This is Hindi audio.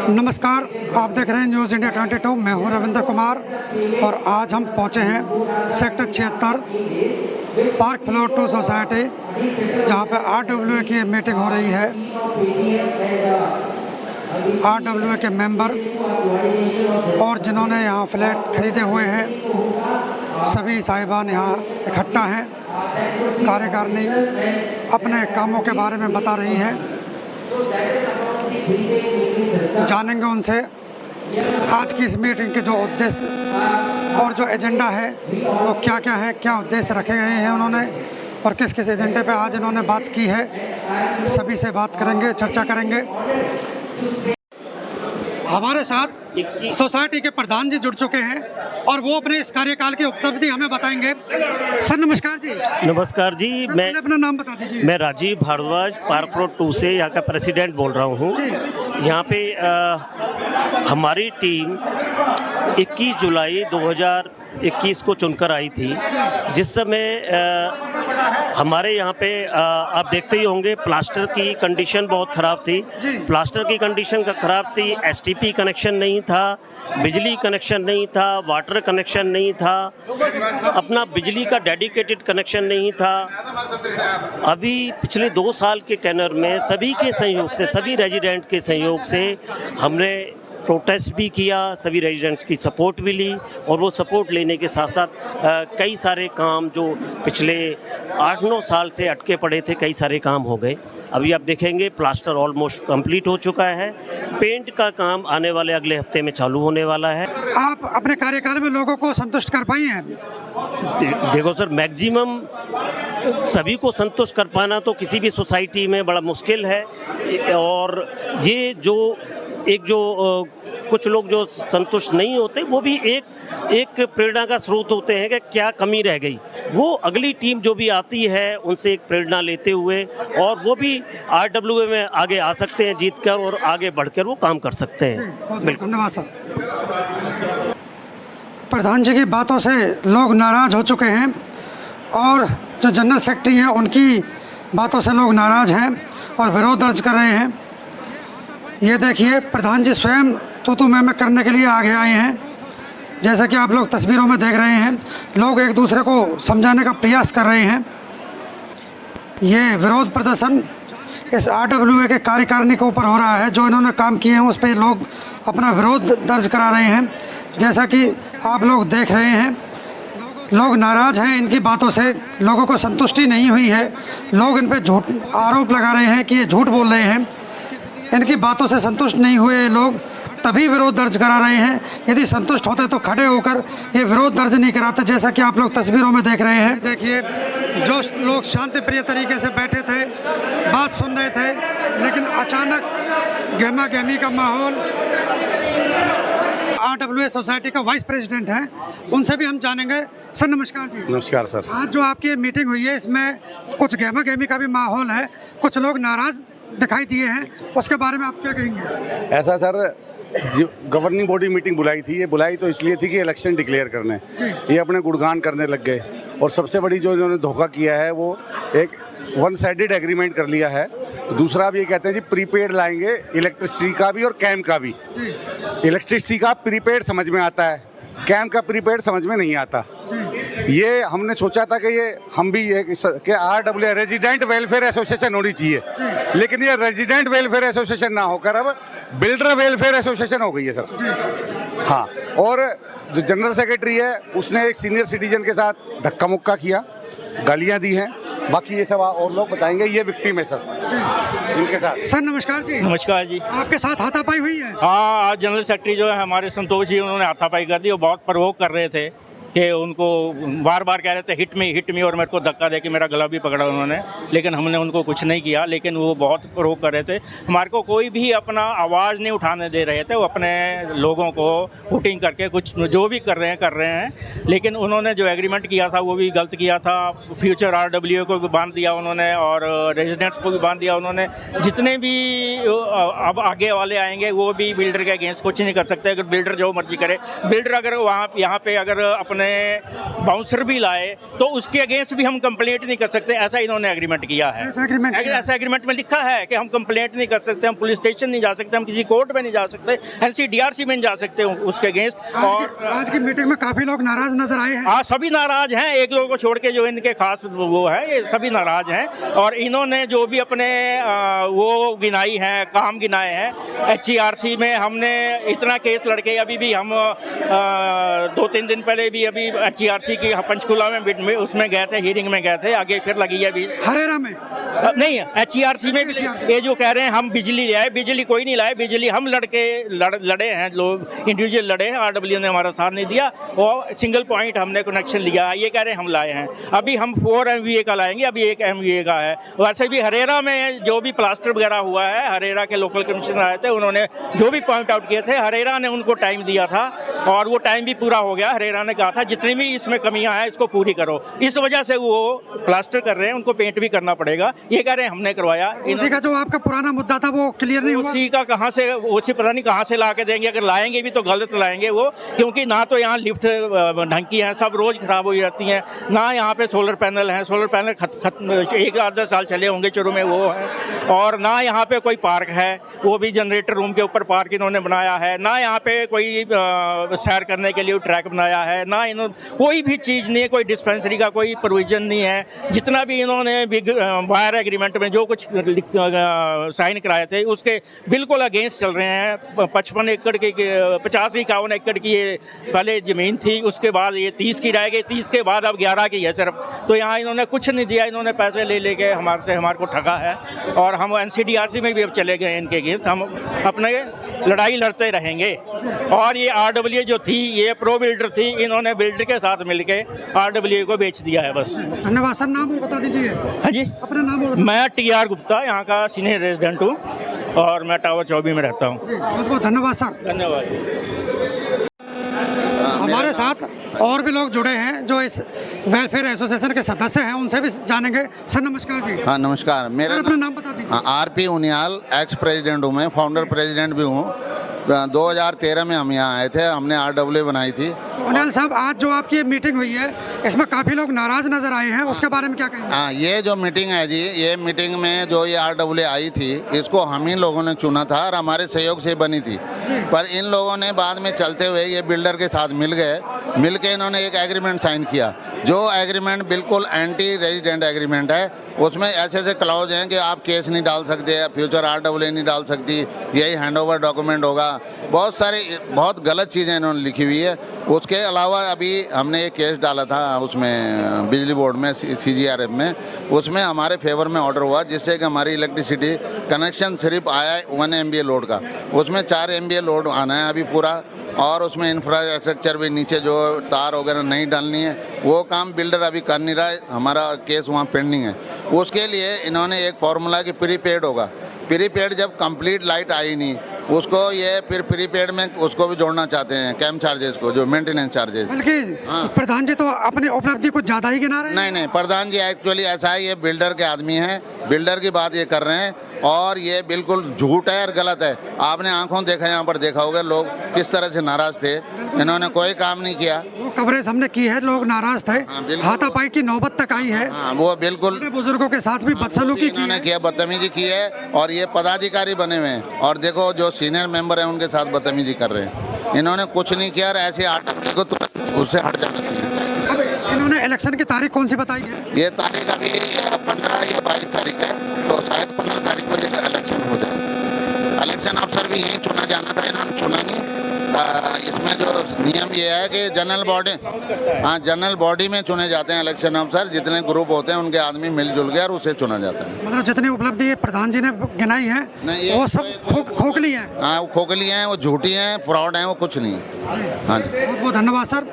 नमस्कार, आप देख रहे हैं न्यूज़ इंडिया 22। मैं हूं रविंद्र कुमार और आज हम पहुंचे हैं सेक्टर 76 पार्क फ्लोर 2 सोसाइटी, जहां पे RWA की मीटिंग हो रही है। RWA के मेंबर और जिन्होंने यहां फ्लैट खरीदे हुए हैं, सभी साहिबान यहां इकट्ठा हैं। कार्यकारिणी अपने कामों के बारे में बता रही है। जानेंगे उनसे आज की इस मीटिंग के जो उद्देश्य और जो एजेंडा है वो क्या क्या है, क्या उद्देश्य रखे गए हैं उन्होंने और किस किस एजेंडे पे आज इन्होंने बात की है। सभी से बात करेंगे, चर्चा करेंगे। हमारे साथ सोसाइटी के प्रधान जी जुड़ चुके हैं और वो अपने इस कार्यकाल की उपलब्धि हमें बताएंगे। सर नमस्कार जी। नमस्कार जी। मैं अपना नाम बता दीजिए। मैं राजीव भारद्वाज पार्क फ्लोर 2 से यहाँ का प्रेसिडेंट बोल रहा हूँ। यहाँ पे हमारी टीम 21 जुलाई 2021 को चुनकर आई थी, जिस समय हमारे यहाँ पे आप देखते ही होंगे प्लास्टर की कंडीशन बहुत ख़राब थी। प्लास्टर की कंडीशन का ख़राब थी, STP कनेक्शन नहीं था, बिजली कनेक्शन नहीं था, वाटर कनेक्शन नहीं था, अपना बिजली का डेडिकेटेड कनेक्शन नहीं था। अभी पिछले 2 साल के टेनर में सभी के सहयोग से, सभी रेजिडेंट के सहयोग से हमने प्रोटेस्ट भी किया, सभी रेजिडेंट्स की सपोर्ट भी ली और वो सपोर्ट लेने के साथ साथ कई सारे काम जो पिछले 8-9 साल से अटके पड़े थे, कई सारे काम हो गए। अभी आप देखेंगे प्लास्टर ऑलमोस्ट कंप्लीट हो चुका है। पेंट का काम आने वाले अगले हफ्ते में चालू होने वाला है। आप अपने कार्यकाल में लोगों को संतुष्ट कर पाई हैं? देखो सर, मैक्सिमम सभी को संतुष्ट कर पाना तो किसी भी सोसाइटी में बड़ा मुश्किल है और ये जो कुछ लोग जो संतुष्ट नहीं होते वो भी एक प्रेरणा का स्रोत होते हैं कि क्या कमी रह गई। वो अगली टीम जो भी आती है उनसे एक प्रेरणा लेते हुए और वो भी RWA में आगे आ सकते हैं जीतकर और आगे बढ़कर वो काम कर सकते हैं। बिल्कुल, धन्यवाद सर। प्रधान जी की बातों से लोग नाराज़ हो चुके हैं और जो जनरल सेक्रेटरी हैं उनकी बातों से लोग नाराज़ हैं और विरोध दर्ज कर रहे हैं। ये देखिए, प्रधान जी स्वयं तू मैं करने के लिए आगे आए हैं। जैसा कि आप लोग तस्वीरों में देख रहे हैं, लोग एक दूसरे को समझाने का प्रयास कर रहे हैं। ये विरोध प्रदर्शन इस RWA के कार्यकारिणी के ऊपर हो रहा है। जो इन्होंने काम किए हैं उस पर लोग अपना विरोध दर्ज करा रहे हैं। जैसा कि आप लोग देख रहे हैं, लोग नाराज़ हैं इनकी बातों से, लोगों को संतुष्टि नहीं हुई है। लोग इन पर झूठ आरोप लगा रहे हैं कि ये झूठ बोल रहे हैं। इनकी बातों से संतुष्ट नहीं हुए लोग तभी विरोध दर्ज करा रहे हैं। यदि संतुष्ट होते तो खड़े होकर ये विरोध दर्ज नहीं कराते, जैसा कि आप लोग तस्वीरों में देख रहे हैं। देखिए, जो लोग शांति प्रिय तरीके से बैठे थे, बात सुन रहे थे, लेकिन अचानक गहमा गहमी का माहौल। RWA सोसाइटी का वाइस प्रेसिडेंट है, उनसे भी हम जानेंगे। सर नमस्कार जी। नमस्कार सर। आज जो आपकी मीटिंग हुई है इसमें कुछ गहमा गहमी का भी माहौल है, कुछ लोग नाराज़ दिखाई दिए हैं, उसके बारे में आप क्या कहेंगे? ऐसा सर, गवर्निंग बॉडी मीटिंग बुलाई थी, ये बुलाई तो इसलिए थी कि इलेक्शन डिक्लेयर करने, ये अपने गुणगान करने लग गए और सबसे बड़ी जो इन्होंने धोखा किया है वो एक 1 साइडेड एग्रीमेंट कर लिया है। दूसरा अब ये कहते हैं जी प्रीपेड लाएंगे, इलेक्ट्रिसिटी का भी और कैम का भी। इलेक्ट्रिसिटी का प्रीपेड समझ में आता है, कैम का प्रीपेड समझ में नहीं आता। ये हमने सोचा था कि ये हम भी ये कि RWA रेजिडेंट वेलफेयर एसोसिएशन होनी चाहिए, लेकिन ये रेजिडेंट वेलफेयर एसोसिएशन ना होकर अब बिल्डर वेलफेयर एसोसिएशन हो गई है सर। हाँ, और जो जनरल सेक्रेटरी है उसने एक सीनियर सिटीजन के साथ धक्का मुक्का किया, गालियाँ दी हैं। बाकी ये सब और लोग बताएंगे, ये विक्टिम है सर इनके साथ। सर नमस्कार जी। नमस्कार जी। आपके साथ हाथापाई हुई है? हाँ, आज जनरल सेक्रेटरी जो है हमारे संतोष जी, उन्होंने हाथापाई कर दी और बहुत प्रोवोक कर रहे थे कि उनको बार बार कह रहे थे हिट मी और मेरे को धक्का दे के मेरा गला भी पकड़ा उन्होंने, लेकिन हमने उनको कुछ नहीं किया। लेकिन वो बहुत प्रोवोक कर रहे थे, हमारे को कोई भी अपना आवाज़ नहीं उठाने दे रहे थे। वो अपने लोगों को हुटिंग करके कुछ जो भी कर रहे हैं, लेकिन उन्होंने जो एग्रीमेंट किया था वो भी गलत किया था। फ्यूचर RWA को भी बांध दिया उन्होंने और रेजिडेंट्स को भी बांध दिया उन्होंने। जितने भी अब आगे वाले आएंगे वो भी बिल्डर के अगेंस्ट कुछ नहीं कर सकते। अगर बिल्डर जो मर्जी करे, बिल्डर अगर यहाँ पे अगर अपने इन्होंने बाउंसर भी लाए तो उसके अगेंस्ट भी हम कंप्लेंट नहीं कर सकते, ऐसा इन्होंने एग्रीमेंट किया है। ऐसा एग्रीमेंट में लिखा है कि हम कंप्लेंट नहीं कर सकते, हम पुलिस स्टेशन नहीं जा सकते, हम किसी कोर्ट में नहीं जा सकते, NCDRC में नहीं जा सकते उसके अगेंस्ट। और आज की मीटिंग में काफी लोग नाराज नजर आए हैं। हाँ, सभी नाराज हैं, एक दो को छोड़ के जो इनके खास वो है, ये सभी नाराज हैं। और इन्होंने जो भी अपने वो गिनाई है, काम गिनाए हैं, HERC में हमने इतना केस लड़के, अभी भी हम 2-3 दिन पहले भी अभी HERC की पंचकुला में उसमें गए थे, हियरिंग में गए थे, आगे फिर लगी है अभी हरेरा में नहीं, HERC में भी ये जो कह रहे हैं हम बिजली ले आए, बिजली कोई नहीं लाए, बिजली हम लड़े हैं, लोग इंडिविजुअल लड़े हैं, RW ने हमारा साथ नहीं दिया, और सिंगल पॉइंट हमने कनेक्शन लिया, ये कह रहे हैं हम लाए हैं। अभी हम 4 MVA का लाएंगे, अभी 1 MVA का है। वैसे भी हरेरा में जो भी प्लास्टर वगैरह हुआ है, हरेरा के लोकल कमिश्नर आए थे, उन्होंने जो भी पॉइंट आउट किए थे, हरेरा ने उनको टाइम दिया था और वो टाइम भी पूरा हो गया। हरेरा ने कहा था जितनी भी इसमें कमियां हैं इसको पूरी करो, इस वजह से वो प्लास्टर कर रहे हैं, उनको पेंट भी करना पड़ेगा, ये कह रहे हैं हमने करवाया। उसी का जो आपका पुराना मुद्दा था वो क्लियर नहीं हुआ, उसी का कहाँ से, उसी पता नहीं कहाँ से ला के देंगे, अगर लाएंगे भी तो गलत लाएंगे वो, क्योंकि ना तो यहाँ लिफ्ट ढंग की है, सब रोज खराब हो जाती हैं, ना यहाँ पे सोलर पैनल हैं, सोलर पैनल 1-10 साल चले होंगे शुरू में वो है, और ना यहाँ पे कोई पार्क है, वो भी जनरेटर रूम के ऊपर पार्क इन्होंने बनाया है, ना यहाँ पे कोई सैर करने के लिए ट्रैक बनाया है, ना इन्होंने कोई भी चीज़ नहीं है, कोई डिस्पेंसरी का कोई प्रोविजन नहीं है। जितना भी इन्होंने बायर एग्रीमेंट में जो कुछ साइन कराए थे उसके बिल्कुल अगेंस्ट चल रहे हैं। 55 एकड़ की 50-51 एकड़ की ये पहले ज़मीन थी, उसके बाद ये 30 की रह गई, 30 के बाद अब 11 की है सिर्फ। तो यहाँ इन्होंने कुछ नहीं दिया, इन्होंने पैसे ले लेके हमारे को ठगा है, और हम NCDRC में भी अब चले गए इनके अगेंस्ट, हम अपने लड़ाई लड़ते रहेंगे। और ये RWA जो थी, ये प्रो बिल्डर थी, इन्होंने बिल्डर के साथ मिलके RWA को बेच दिया है बस। धन्यवाद सर, नाम और बता दीजिए। हाँ जी, अपना नाम और मैं TR गुप्ता, यहाँ का सीनियर रेजिडेंट हूँ और मैं टावर 24 में रहता हूँ। बहुत बहुत धन्यवाद सर। धन्यवाद। हमारे साथ और भी लोग जुड़े हैं जो इस वेलफेयर एसोसिएशन के सदस्य हैं, उनसे भी जानेंगे। सर नमस्कार जी। हाँ नमस्कार, मेरा अपना नाम बता दीजिए। RP उनियाल, एक्स प्रेसिडेंट हूँ मैं, फाउंडर प्रेसिडेंट भी हूँ। 2013 में हम यहाँ आए थे, हमने RWA बनाई थी। उनियाल साहब, आज जो आपकी ये मीटिंग हुई है इसमें काफ़ी लोग नाराज नजर आए हैं, उसके बारे में क्या कहेंगे? हाँ, ये जो मीटिंग है जी, ये मीटिंग में जो ये RWA आई थी, इसको हम ही लोगों ने चुना था और हमारे सहयोग से बनी थी। पर इन लोगों ने बाद में चलते हुए ये बिल्डर के साथ मिल गए, मिल के इन्होंने एक एग्रीमेंट साइन किया, जो एग्रीमेंट बिल्कुल एंटी रेजिडेंट एग्रीमेंट है। उसमें ऐसे ऐसे क्लॉज हैं कि आप केस नहीं डाल सकते, फ्यूचर RWA नहीं डाल सकती, यही हैंडओवर डॉक्यूमेंट होगा, बहुत गलत चीज़ें इन्होंने लिखी हुई है। उसके अलावा अभी हमने एक केस डाला था उसमें बिजली बोर्ड में, CGRF में, उसमें हमारे फेवर में ऑर्डर हुआ, जिससे कि हमारी इलेक्ट्रिसिटी कनेक्शन सिर्फ आया है 1 MVA लोड का, उसमें 4 MVA लोड आना है अभी पूरा, और उसमें इंफ्रास्ट्रक्चर भी नीचे जो तार वगैरह नहीं डालनी है, वो काम बिल्डर अभी कर नहीं रहा है, हमारा केस वहाँ पेंडिंग है। उसके लिए इन्होंने एक फार्मूला कि प्रीपेड होगा, प्रीपेड जब कंप्लीट लाइट आई नहीं, उसको ये फिर प्रीपेड में उसको भी जोड़ना चाहते हैं, कैंप चार्जेस को, जो मेंटेनेंस चार्जेस। बल्कि प्रधान जी तो अपनी उपलब्धि कुछ ज़्यादा ही गिना रहे हैं। नहीं, प्रधान जी एक्चुअली ऐसा है, ये बिल्डर के आदमी हैं, बिल्डर की बात ये कर रहे हैं, और ये बिल्कुल झूठ है और गलत है। आपने आंखों देखा, यहाँ पर देखा होगा लोग किस तरह से नाराज थे, इन्होंने कोई काम नहीं किया। वो कवरेज हमने की है, लोग नाराज थे, हाथापाई की नौबत तक आई है। हाँ, वो बिल्कुल बुजुर्गों के साथ भी बदसलूकी इन्होंने किया, बदतमीजी की है, और ये पदाधिकारी बने हुए हैं, और देखो जो सीनियर मेंबर हैं उनके साथ बदतमीजी कर रहे हैं। इन्होंने कुछ नहीं किया, और ऐसे RWA को तुरंत उससे हट जाना चाहिए। अब इन्होंने इलेक्शन की तारीख कौन सी बताई है? ये तारीख अभी 15 या 22 तारीख है, तो शायद 15 तारीख को इलेक्शन हो जाए। इलेक्शन अफसर भी यहीं चुना जाना था, इन्होंने चुना नहीं। इसमें जो नियम ये है कि जनरल बॉडी में चुने जाते हैं इलेक्शन अफसर, जितने ग्रुप होते हैं उनके आदमी मिलजुल के और उसे चुना जाता है। मतलब जितनी उपलब्धि प्रधान जी ने गिनाई है वो सब खोखली है। हाँ, वो खोखली हैं, वो झूठी हैं, फ्रॉड हैं, वो कुछ नहीं है। हाँ जी, बहुत बहुत धन्यवाद सर।